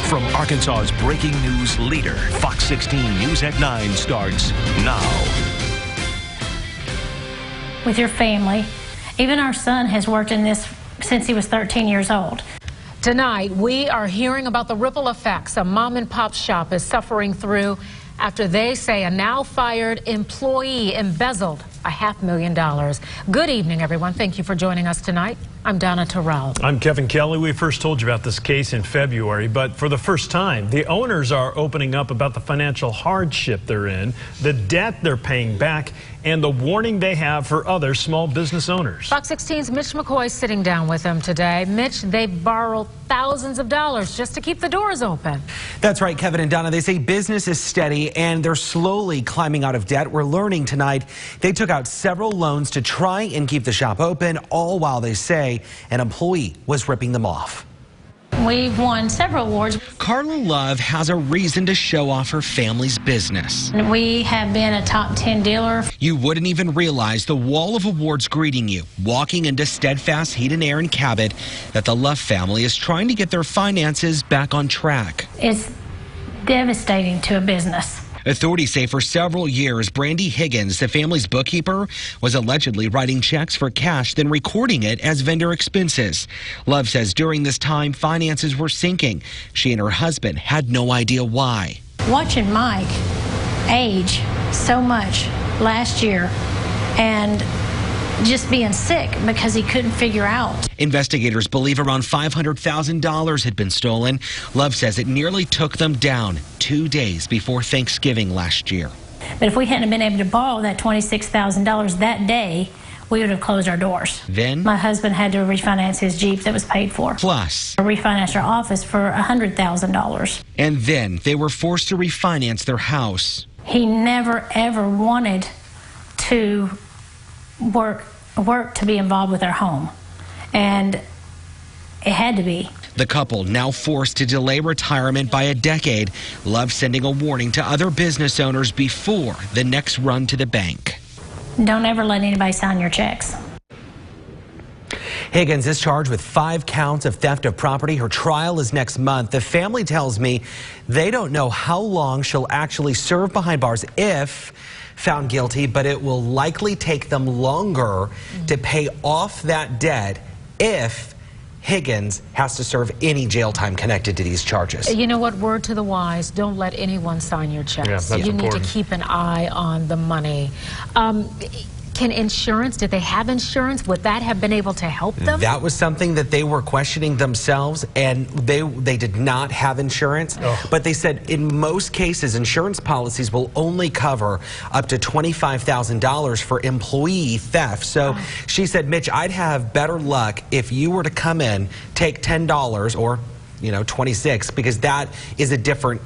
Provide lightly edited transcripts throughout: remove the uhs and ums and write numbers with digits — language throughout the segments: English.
from Arkansas's breaking news leader. Fox 16 News at 9 starts now. With your family, even our son has worked in this since he was 13 years old. Tonight, we are hearing about the ripple effects a mom and pop shop is suffering through after they say a now fired employee embezzled $500,000. Good evening, everyone. Thank you for joining us tonight. I'm Donna Terrell. I'm Kevin Kelly. We first told you about this case in February, but for the first time, the owners are opening up about the financial hardship they're in, the debt they're paying back, and the warning they have for other small business owners. Fox 16's Mitch McCoy is sitting down with them today. Mitch, they've borrowed thousands of dollars just to keep the doors open. That's right, Kevin and Donna. They say business is steady and they're slowly climbing out of debt. We're learning tonight they took out several loans to try and keep the shop open, all while they say an employee was ripping them off. We've won several awards. Carla Love has a reason to show off her family's business. We have been a top 10 dealer. You wouldn't even realize the wall of awards greeting you, walking into Steadfast Heat and Air in Cabot, that the Love family is trying to get their finances back on track. It's devastating to a business. Authorities say for several years, Brandy Higgins, the family's bookkeeper, was allegedly writing checks for cash, then recording it as vendor expenses. Love says during this time, finances were sinking. She and her husband had no idea why. Watching Mike age so much last year and just being sick because he couldn't figure out. Investigators believe around $500,000 had been stolen. Love says it nearly took them down 2 days before Thanksgiving last year. But if we hadn't been able to borrow that $26,000 that day, we would have closed our doors. Then my husband had to refinance his Jeep that was paid for. Plus, refinanced our office for $100,000. And then they were forced to refinance their house. He never ever wanted to work to be involved with our home, and it had to be. The couple now forced to delay retirement by a decade. Love sending a warning to other business owners before the next run to the bank. Don't ever let anybody sign your checks. Higgins is charged with 5 counts of theft of property. Her trial is next month. The family tells me they don't know how long she'll actually serve behind bars if found guilty, but it will likely take them longer to pay off that debt if Higgins has to serve any jail time connected to these charges. You know what? Word to the wise, don't let anyone sign your checks. Yeah, that's you important. need to keep an eye on the money. Can insurance, did they have insurance? Would that have been able to help them? That was something that they were questioning themselves, and they did not have insurance. But they said in most cases, insurance policies will only cover up to $25,000 for employee theft. So she said, Mitch, I'd have better luck if you were to come in, take $10 or, $26, because that is a different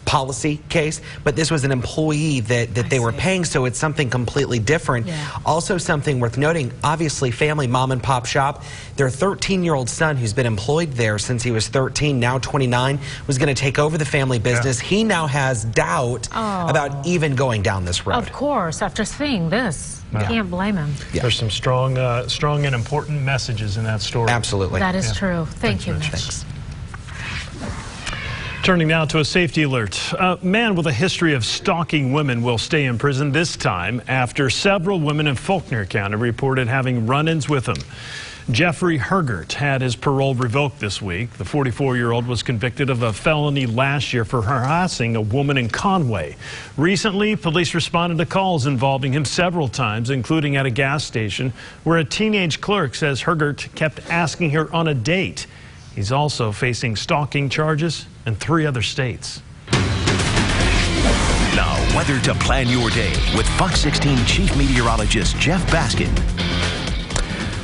policy case, but this was an employee that they were paying, so it's something completely different. Also something worth noting, obviously family mom and pop shop, their 13-year-old son who's been employed there since he was 13, now 29, was going to take over the family business. He now has doubt about even going down this road. Of course, after seeing this. Can't blame him. There's some strong and important messages in that story. Absolutely. That is true. Thank you, Mitch. Thanks. Turning now to a safety alert. A man with a history of stalking women will stay in prison this time after several women in Faulkner County reported having run-ins with him. Jeffrey Hergert had his parole revoked this week. The 44-year-old was convicted of a felony last year for harassing a woman in Conway. Recently, police responded to calls involving him several times, including at a gas station, where a teenage clerk says Hergert kept asking her on a date. He's also facing stalking charges in 3 other states. Now, weather to plan your day with Fox 16 Chief Meteorologist Jeff Baskin.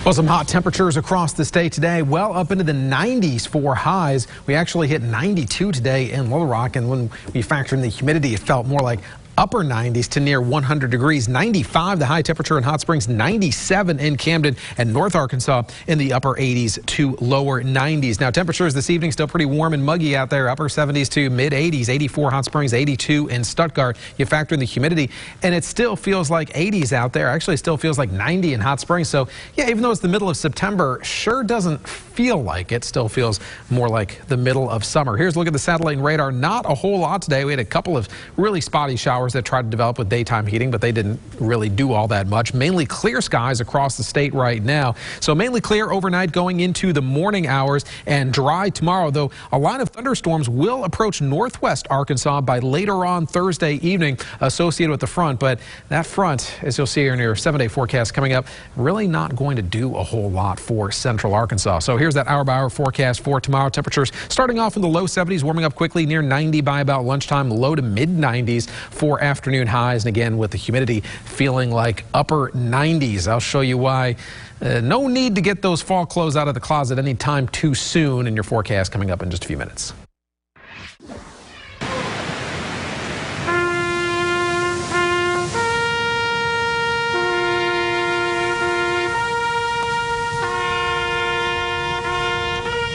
Well, some hot temperatures across the state today, well up into the 90s for highs. We actually hit 92 today in Little Rock, and when we factor in the humidity, it felt more like upper 90s to near 100 degrees. 95 the high temperature in Hot Springs, 97 in Camden and North Arkansas in the upper 80s to lower 90s. Now temperatures this evening still pretty warm and muggy out there, upper 70s to mid 80s, 84 Hot Springs, 82 in Stuttgart. You factor in the humidity and it still feels like 80s out there. Actually, it still feels like 90 in Hot Springs. So yeah, even though it's the middle of September, sure doesn't feel like it. Still feels more like the middle of summer. Here's a look at the satellite and radar. Not a whole lot today. We had a couple of really spotty showers that tried to develop with daytime heating, but they didn't really do all that much. Mainly clear skies across the state right now. So mainly clear overnight going into the morning hours and dry tomorrow, though a line of thunderstorms will approach northwest Arkansas by later on Thursday evening associated with the front. But that front, as you'll see here in your 7-day forecast coming up, really not going to do a whole lot for central Arkansas. So here's that hour-by-hour forecast for tomorrow. Temperatures starting off in the low 70s, warming up quickly near 90 by about lunchtime, low to mid 90s for afternoon highs. And again, with the humidity feeling like upper 90s. I'll show you why. No need to get those fall clothes out of the closet anytime too soon in your forecast coming up in just a few minutes.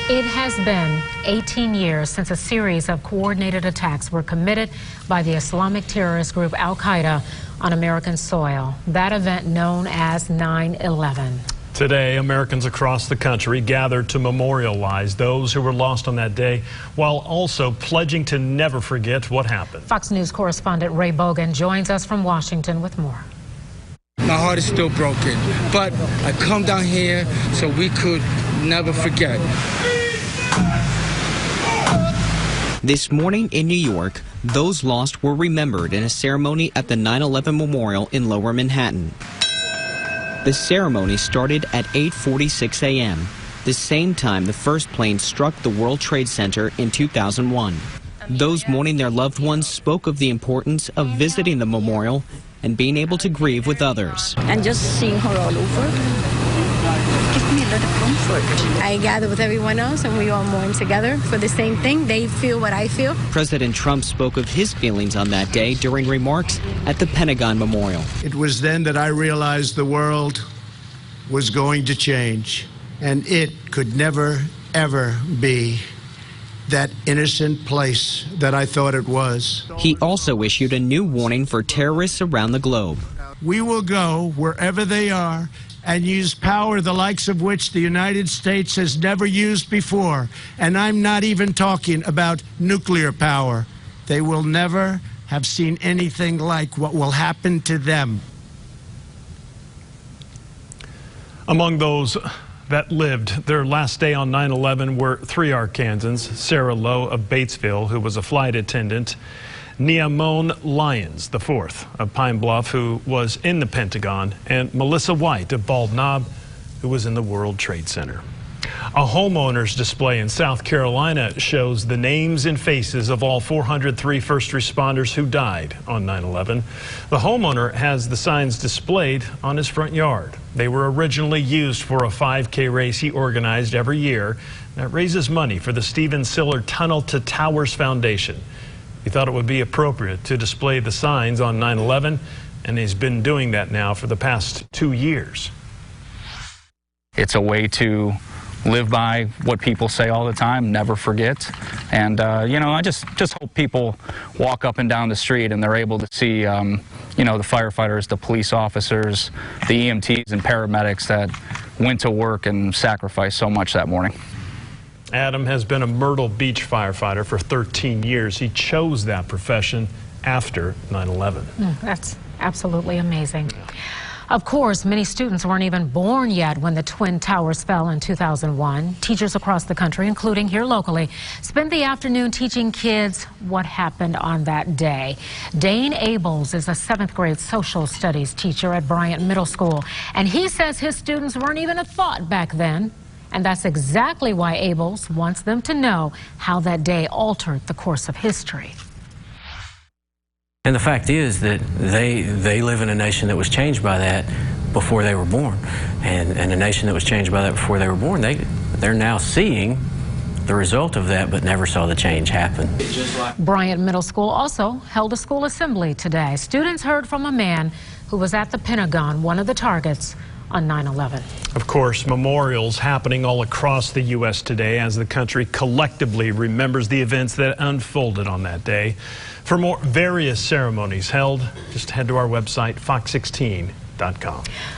It has been 18 years since a series of coordinated attacks were committed by the Islamic terrorist group Al-Qaeda on American soil. That event known as 9/11. Today, Americans across the country gathered to memorialize those who were lost on that day, while also pledging to never forget what happened. Fox News correspondent Ray Bogan joins us from Washington with more. My heart is still broken, but I come down here so we could never forget. This morning in New York, those lost were remembered in a ceremony at the 9/11 Memorial in Lower Manhattan. The ceremony started at 8:46 a.m., the same time the first plane struck the World Trade Center in 2001. Those mourning their loved ones spoke of the importance of visiting the memorial and being able to grieve with others. And just seeing her all over gives me a lot of comfort. I gather with everyone else and we all mourn together for the same thing. They feel what I feel. President Trump spoke of his feelings on that day during remarks at the Pentagon Memorial. It was then that I realized the world was going to change, and it could never, ever be that innocent place that I thought it was. He also issued a new warning for terrorists around the globe. We will go wherever they are and use power the likes of which the United States has never used before. And I'm not even talking about nuclear power. They will never have seen anything like what will happen to them. Among those that lived their last day on 9/11 were 3 Arkansans: Sarah Lowe of Batesville, who was a flight attendant; Neamone Lyons, the 4th of Pine Bluff, who was in the Pentagon; and Melissa White of Bald Knob, who was in the World Trade Center. A homeowners display in South Carolina shows the names and faces of all 403 first responders who died on 9/11. The homeowner has the signs displayed on his front yard. They were originally used for a 5K race he organized every year that raises money for the Stephen Siller Tunnel to Towers Foundation. He thought it would be appropriate to display the signs on 9/11, and he's been doing that now for the past 2 years. It's a way to live by what people say all the time, never forget. And, you know, I just hope people walk up and down the street and they're able to see, you know, the firefighters, the police officers, the EMTs and paramedics that went to work and sacrificed so much that morning. Adam has been a Myrtle Beach firefighter for 13 years. He chose that profession after 9/11. That's absolutely amazing. Of course, many students weren't even born yet when the Twin Towers fell in 2001. Teachers across the country, including here locally, spent the afternoon teaching kids what happened on that day. Dane Abels is a 7th grade social studies teacher at Bryant Middle School, and he says his students weren't even a thought back then. And that's exactly why Abels wants them to know how that day altered the course of history. And the fact is that they live in a nation that was changed by that before they were born. And a nation that was changed by that before they were born, they're now seeing the result of that, but never saw the change happen. Bryant Middle School also held a school assembly today. Students heard from a man who was at the Pentagon, one of the targets on 9/11. Of course, memorials happening all across the U.S. today as the country collectively remembers the events that unfolded on that day. For more various ceremonies held, just head to our website, fox16.com.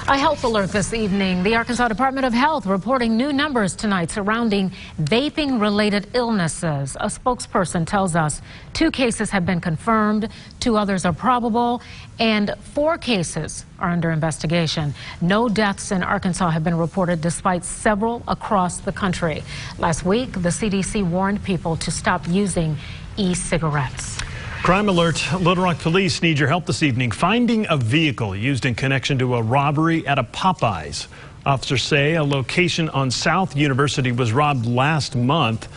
A health alert this evening. The Arkansas Department of Health reporting new numbers tonight surrounding vaping-related illnesses. A spokesperson tells us 2 cases have been confirmed, 2 others are probable, and 4 cases are under investigation. No deaths in Arkansas have been reported despite several across the country. Last week, the CDC warned people to stop using e-cigarettes. Crime alert. Little Rock police need your help this evening finding a vehicle used in connection to a robbery at a Popeyes. Officers say a location on South University was robbed last month.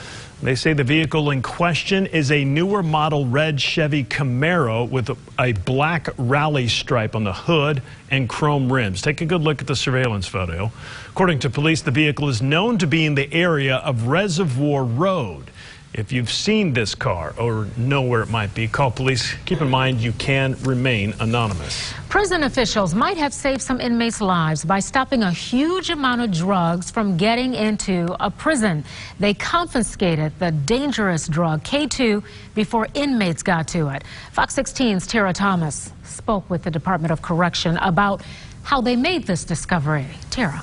They say the vehicle in question is a newer model red Chevy Camaro with a black rally stripe on the hood and chrome rims. Take a good look at the surveillance photo. According to police, the vehicle is known to be in the area of Reservoir Road. If you've seen this car or know where it might be, call police. Keep in mind you can remain anonymous. Prison officials might have saved some inmates' lives by stopping a huge amount of drugs from getting into a prison. They confiscated the dangerous drug K2 before inmates got to it. Fox 16's Tara Thomas spoke with the Department of Correction about how they made this discovery. Tara.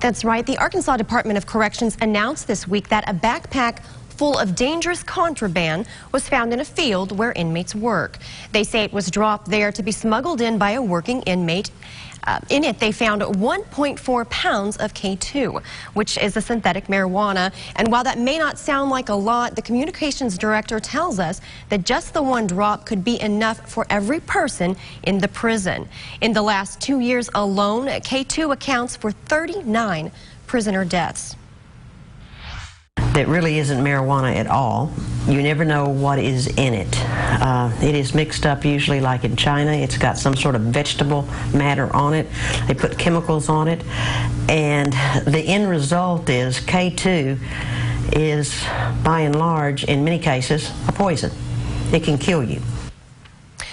That's right. The Arkansas Department of Corrections announced this week that a backpack full of dangerous contraband was found in a field where inmates work. They say it was dropped there to be smuggled in by a working inmate. In it, they found 1.4 pounds of K2, which is a synthetic marijuana. And while that may not sound like a lot, the communications director tells us that just the one drop could be enough for every person in the prison. In the last 2 years alone, K2 accounts for 39 prisoner deaths. It really isn't marijuana at all. You never know what is in it. It is mixed up usually like in China. It's got some sort of vegetable matter on it. They put chemicals on it. And the end result is K2 is, by and large, in many cases, a poison. It can kill you.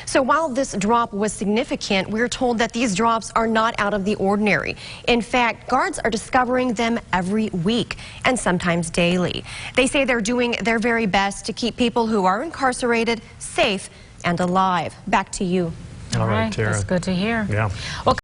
So while this drop was significant, we're told that these drops are not out of the ordinary. In fact, guards are discovering them every week and sometimes daily. They say they're doing their very best to keep people who are incarcerated safe and alive. Back to you. All right, Tara. That's good to hear. Yeah. Well,